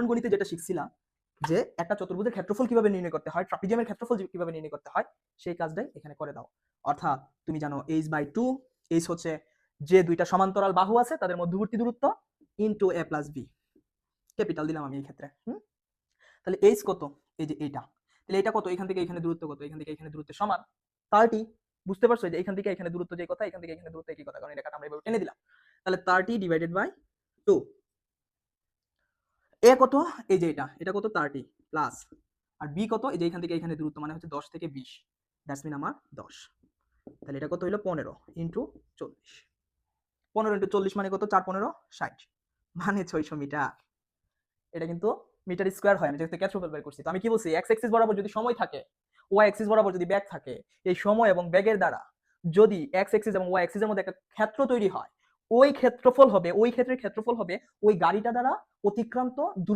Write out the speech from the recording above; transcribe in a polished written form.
সাধারণ গণিতে যেটা শিখছিলাম যে একটা চতুর্ভুজের ক্ষেত্রফল কিভাবে নির্ণয় করতে হয়, ট্রাপিজিয়ামের ক্ষেত্রফল কিভাবে নির্ণয় করতে হয়, সেই কাজটাই এখানে করে দাও। অর্থাৎ তুমি জানো h/2, h হচ্ছে যে দুইটা সমান্তরাল বাহু আছে তাদের মধ্যবর্তী দূরত্ব into a plus b, capital দিলাম আমি এই ক্ষেত্রে। তাহলে h কত, এই যে এইটা, তাহলে এটা কত, এখান থেকে এখানে দূরত্ব কত, এখান থেকে এখানে দূরত্ব সমান 30, বুঝতে পারছো যে এখান থেকে এখানে দূরত্ব যে কথা, এখান থেকে এখানে দূরত্ব একই কথা, কারণ এই রেখাটা আমরা এভাবে টেনে দিলাম। তাহলে 30 ডিভাইডেড বাই 2, এ কত, এই যে এটা কত 30 প্লাস, আর বি কত, এই যে এখান থেকে এখানে দূরত্ব মানে হচ্ছে 10 থেকে 20, দ্যাটস মিন আমার 10। তাহলে এটা কত হইলো 15 ইনটু 40, 15 ইনটু 40 মানে কত, 4 15 60, মানে 600 মিটার। এটা কিন্তু মিটার স্কয়ার হয়, আমি যেহেতু ক্ষেত্রফল বের করছি। তো আমি কি বলছি, এক্স অ্যাক্সিস বরাবর যদি সময় থাকে, ওয়াই অ্যাক্সিস বরাবর যদি বেগ থাকে, এই সময় এবং বেগের দ্বারা যদি এক্স অ্যাক্সিস এবং ওয়াই অ্যাক্সিসের মধ্যে একটা ক্ষেত্র তৈরি হয়, ওই ক্ষেত্রফল হবে, ওই ক্ষেত্রের ক্ষেত্রফল হবে ওই গাড়িটা দ্বারা অতিক্রান্ত